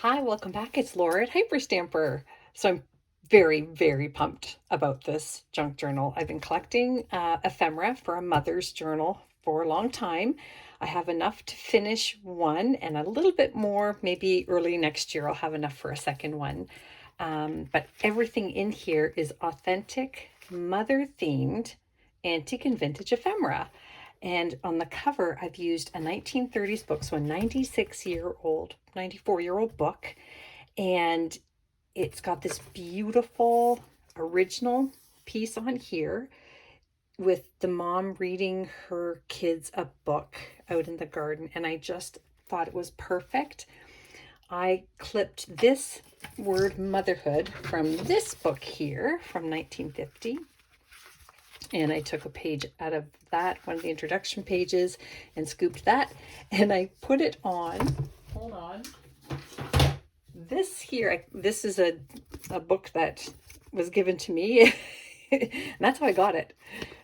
Hi, welcome back. It's Laura at Hyperstamper. So I'm very, very pumped about this junk journal. I've been collecting ephemera for a mother's journal for a long time. I have enough to finish one and a little bit more, maybe early next year I'll have enough for a second one. But everything in here is authentic, mother-themed, antique and vintage ephemera. And on the cover, I've used a 1930s book, so a 96-year-old, 94-year-old book. And it's got this beautiful original piece on here with the mom reading her kids a book out in the garden. And I just thought it was perfect. I clipped this word motherhood from this book here from 1950. And I took a page out of that, one of the introduction pages, and scooped that. And I put it on, hold on, this here. This is a book that was given to me. And that's how I got it.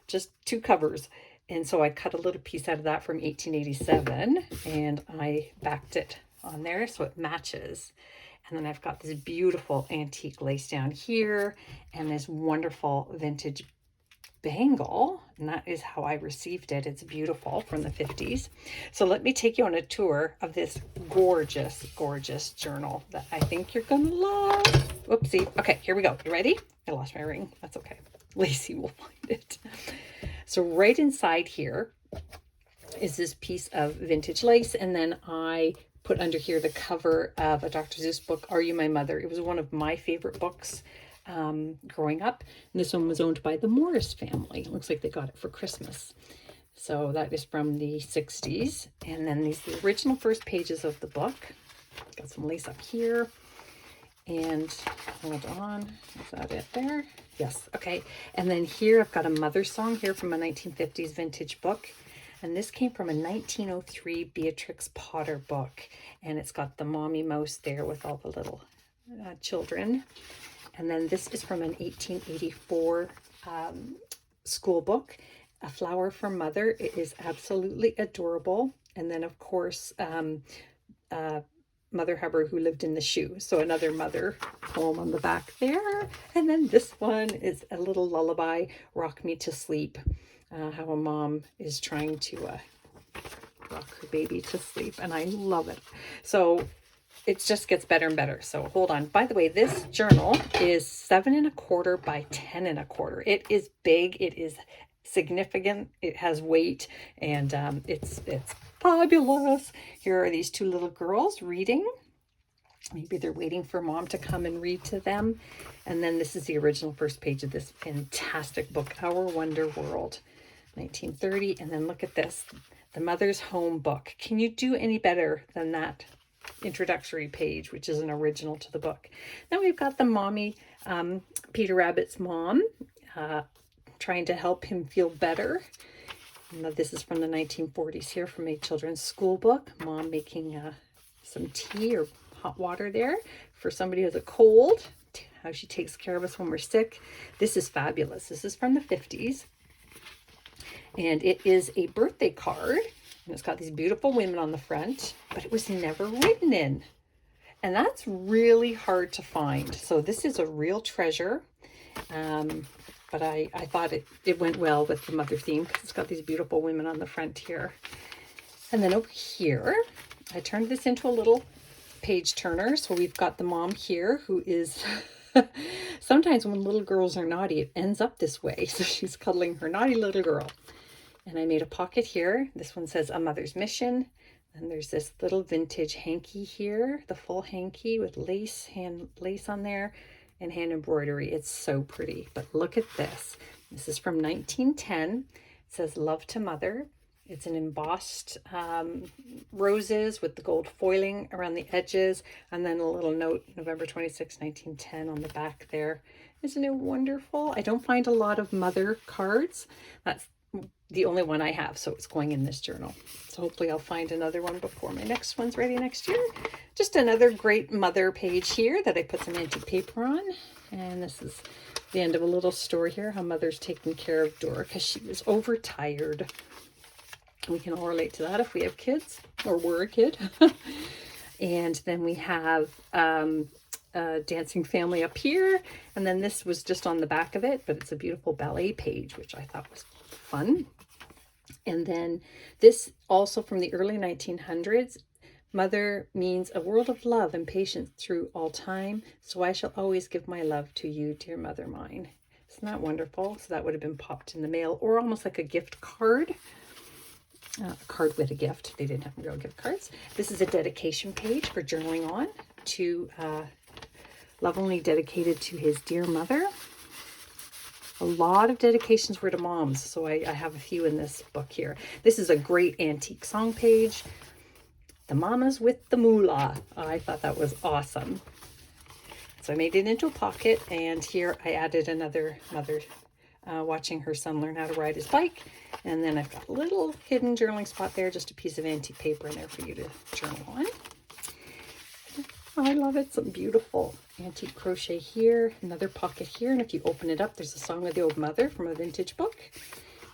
Just two covers. And so I cut a little piece out of that from 1887 and I backed it on there so it matches. And then I've got this beautiful antique lace down here and this wonderful vintage bangle, and that is how I received it. It's beautiful, from the 50s. So let me take you on a tour of this gorgeous, gorgeous journal that I think you're gonna love. Whoopsie. Okay, here we go. You ready? I lost my ring. That's okay. Lacey will find it. So right inside here is this piece of vintage lace, and then I put under here the cover of a Dr. Seuss book, Are You My Mother? It was one of my favorite books growing up. And this one was owned by the Morris family. It looks like they got it for Christmas. So that is from the 60s. And then these are the original first pages of the book. Got some lace up here. And hold on, is that it there? Yes, okay. And then here I've got a mother's song here from a 1950s vintage book. And this came from a 1903 Beatrix Potter book. And it's got the mommy mouse there with all the little children. And then this is from an 1884 school book, A Flower for Mother. It is absolutely adorable. And then, of course, Mother Hubbard, Who Lived in the Shoe. So another mother poem on the back there. And then this one is a little lullaby, Rock Me to Sleep. How a mom is trying to rock her baby to sleep. And I love it. So it just gets better and better. So hold on. By the way, this journal is 7 1/4 by 10 1/4. It is big. It is significant. It has weight, and it's fabulous. Here are these two little girls reading. Maybe they're waiting for mom to come and read to them. And then this is the original first page of this fantastic book, Our Wonder World, 1930. And then look at this, the Mother's Home book. Can you do any better than that introductory page, which is an original to the book? Then we've got the mommy, Peter Rabbit's mom, trying to help him feel better. Now, this is from the 1940s here, from a children's school book. Mom making some tea or hot water there for somebody who has a cold, how she takes care of us when we're sick. This is fabulous. This is from the 50s. And it is a birthday card. And it's got these beautiful women on the front, but it was never written in. And that's really hard to find. So this is a real treasure. But I thought it went well with the mother theme because it's got these beautiful women on the front here. And then over here, I turned this into a little page turner. So we've got the mom here who is, sometimes when little girls are naughty, it ends up this way. So she's cuddling her naughty little girl. And I made a pocket here. This one says A Mother's Mission. And there's this little vintage hanky here, the full hanky with lace, hand lace on there, and hand embroidery. It's so pretty. But look at this. This is from 1910. It says Love to Mother. It's an embossed roses with the gold foiling around the edges. And then a little note, November 26, 1910 on the back there. Isn't it wonderful? I don't find a lot of mother cards. That's the only one I have, so it's going in this journal. So hopefully I'll find another one before my next one's ready next year. Just another great mother page here that I put some antique paper on. And this is the end of a little story here, how mother's taking care of Dora because she was overtired. We can all relate to that if we have kids or were a kid. And then we have Dancing Family up here. And then this was just on the back of it, but it's a beautiful ballet page, which I thought was fun. And then this also from the early 1900s. Mother means a world of love and patience through all time. So I shall always give my love to you, dear mother mine. Isn't that wonderful? So that would have been popped in the mail, or almost like a gift card. A card with a gift. They didn't have real gift cards. This is a dedication page for journaling on to lovingly dedicated to his dear mother. A lot of dedications were to moms, so I have a few in this book here. This is a great antique song page. The Mamas with the Moolah. I thought that was awesome. So I made it into a pocket, and here I added another mother watching her son learn how to ride his bike. And then I've got a little hidden journaling spot there, just a piece of antique paper in there for you to journal on. Oh, I love it. Some beautiful antique crochet here, another pocket here. And if you open it up, there's a Song of the Old Mother from a vintage book.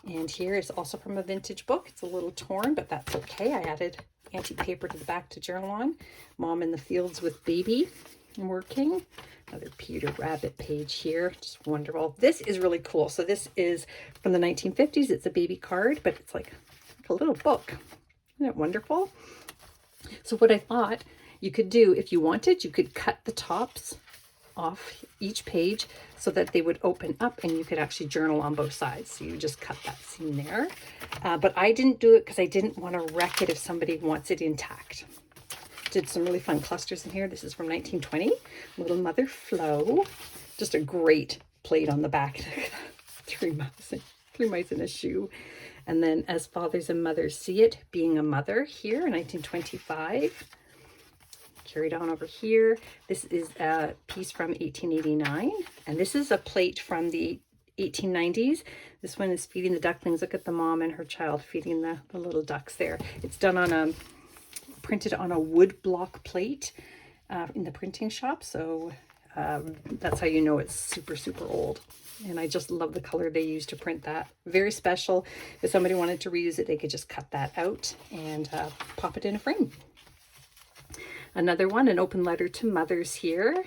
And here is also from a vintage book. It's a little torn, but that's okay. I added antique paper to the back to journal on. Mom in the fields with baby working. Another Peter Rabbit page here. Just wonderful. This is really cool. So this is from the 1950s. It's a baby card, but it's like a little book. Isn't it wonderful? So what I thought you could do, if you wanted, you could cut the tops off each page so that they would open up and you could actually journal on both sides. So you just cut that seam there. But I didn't do it because I didn't want to wreck it if somebody wants it intact. Did some really fun clusters in here. This is from 1920. Little Mother Flo. Just a great plate on the back. Three mice in a shoe. And then As Fathers and Mothers See It, Being a Mother here in 1925. Carried on over here. This is a piece from 1889. And this is a plate from the 1890s. This one is feeding the ducklings. Look at the mom and her child feeding the little ducks there. It's done on printed on a wood block plate in the printing shop. So that's how you know it's super, super old. And I just love the color they used to print that. Very special. If somebody wanted to reuse it, they could just cut that out and pop it in a frame. Another one, an open letter to mothers here.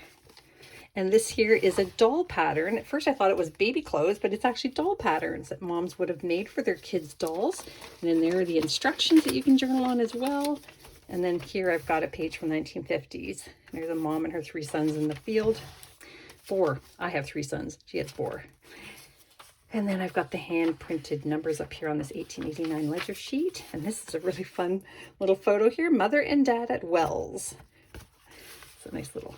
And this here is a doll pattern. At first I thought it was baby clothes, but it's actually doll patterns that moms would have made for their kids' dolls. And then there are the instructions that you can journal on as well. And then here I've got a page from 1950s. There's a mom and her 3 sons in the field. 4. I have 3 sons. She has 4. And then I've got the hand printed numbers up here on this 1889 ledger sheet. And this is a really fun little photo here. Mother and Dad at Wells. It's a nice little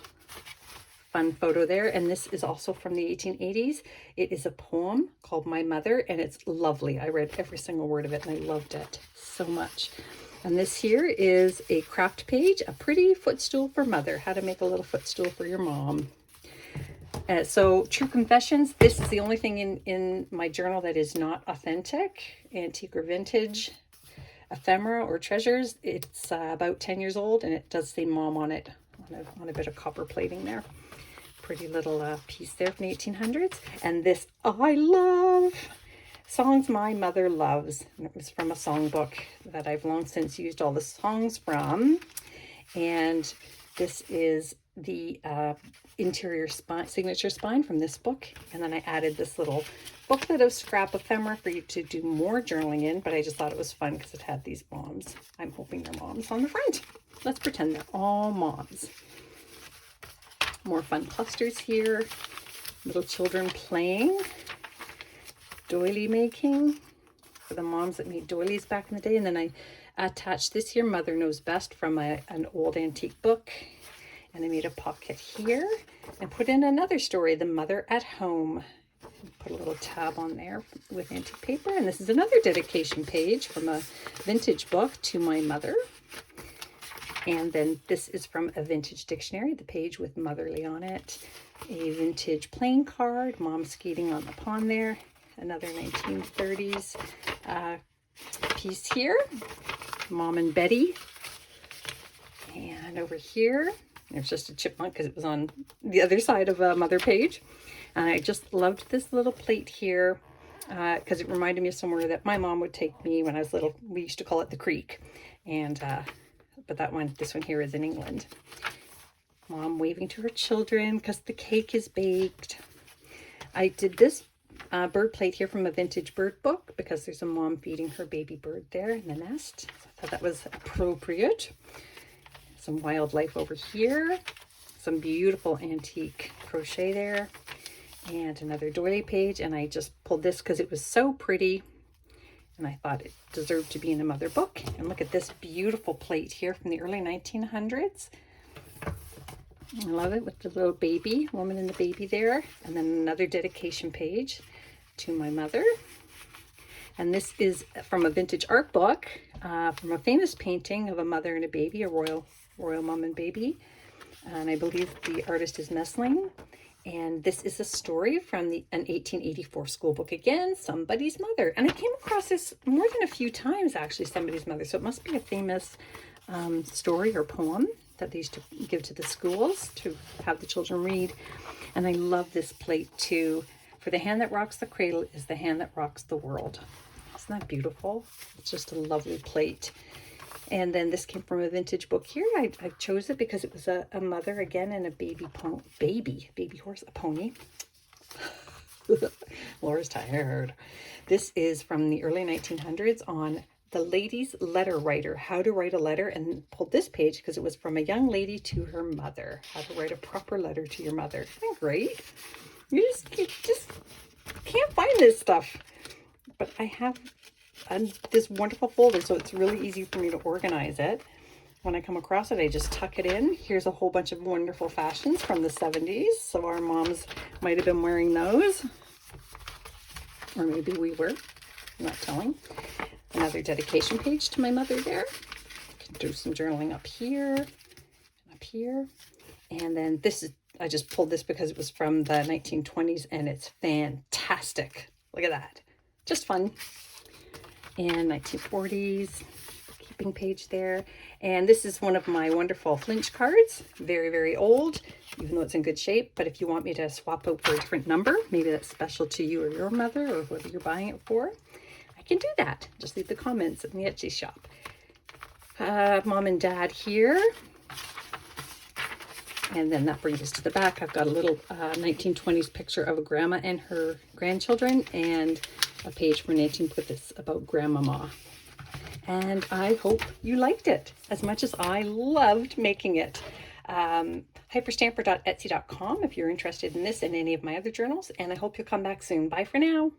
fun photo there. And this is also from the 1880s. It is a poem called My Mother, and it's lovely. I read every single word of it and I loved it so much. And this here is a craft page, a pretty footstool for mother, how to make a little footstool for your mom. So True Confessions, this is the only thing in my journal that is not authentic, antique or vintage, ephemera or treasures. It's about 10 years old, and it does say mom on it, on a bit of copper plating there. Pretty little piece there from the 1800s. And this, I love, Songs My Mother Loves. And it was from a songbook that I've long since used all the songs from. And this is the interior spine, signature spine from this book. And then I added this little booklet of scrap ephemera for you to do more journaling in, but I just thought it was fun because it had these moms. I'm hoping they're moms on the front. Let's pretend they're all moms. More fun clusters here. Little children playing. Doily making for the moms that made doilies back in the day. And then I attached this here, Mother Knows Best, from an old antique book. And I made a pocket here and put in another story, The Mother at Home. Put a little tab on there with antique paper. And this is another dedication page from a vintage book to my mother. And then this is from a vintage dictionary, the page with motherly on it. A vintage playing card, mom skating on the pond there. Another 1930s piece here, Mom and Betty. And over here, there's just a chipmunk because it was on the other side of a mother page. And I just loved this little plate here because it reminded me of somewhere that my mom would take me when I was little. We used to call it the creek. And but this one here is in England. Mom waving to her children because the cake is baked. I did this bird plate here from a vintage bird book because there's a mom feeding her baby bird there in the nest. So I thought that was appropriate. Some wildlife over here. Some beautiful antique crochet there. And another doily page. And I just pulled this because it was so pretty. And I thought it deserved to be in a mother book. And look at this beautiful plate here from the early 1900s. I love it with the little baby, woman and the baby there. And then another dedication page to my mother. And this is from a vintage art book, from a famous painting of a mother and a baby, a royal mom and baby. And I believe the artist is Messling. And this is a story from an 1884 school book. Again, somebody's mother. And I came across this more than a few times, actually, somebody's mother. So it must be a famous story or poem that they used to give to the schools to have the children read. And I love this plate too. For the hand that rocks the cradle is the hand that rocks the world. Isn't that beautiful? It's just a lovely plate. And then this came from a vintage book here. I chose it because it was a mother again and a baby horse, a pony. Laura's tired. This is from the early 1900s on the lady's letter writer, how to write a letter, and pulled this page because it was from a young lady to her mother, how to write a proper letter to your mother. Isn't that great? You just can't find this stuff. But I have this wonderful folder, so it's really easy for me to organize it. When I come across it, I just tuck it in. Here's a whole bunch of wonderful fashions from the 70s. So our moms might have been wearing those. Or maybe we were. I'm not telling. Another dedication page to my mother there. I can do some journaling up here and up here. And then this is, I just pulled this because it was from the 1920s and it's fantastic. Look at that. Just fun. And 1940s, keeping page there. And this is one of my wonderful flinch cards. Very, very old, even though it's in good shape. But if you want me to swap out for a different number, maybe that's special to you or your mother or whoever you're buying it for, I can do that. Just leave the comments in the Etsy shop. Mom and Dad here. And then that brings us to the back. I've got a little 1920s picture of a grandma and her grandchildren and a page for Nancy put this about Grandmama. And I hope you liked it as much as I loved making it. Hyperstamper.etsy.com if you're interested in this and any of my other journals. And I hope you'll come back soon. Bye for now.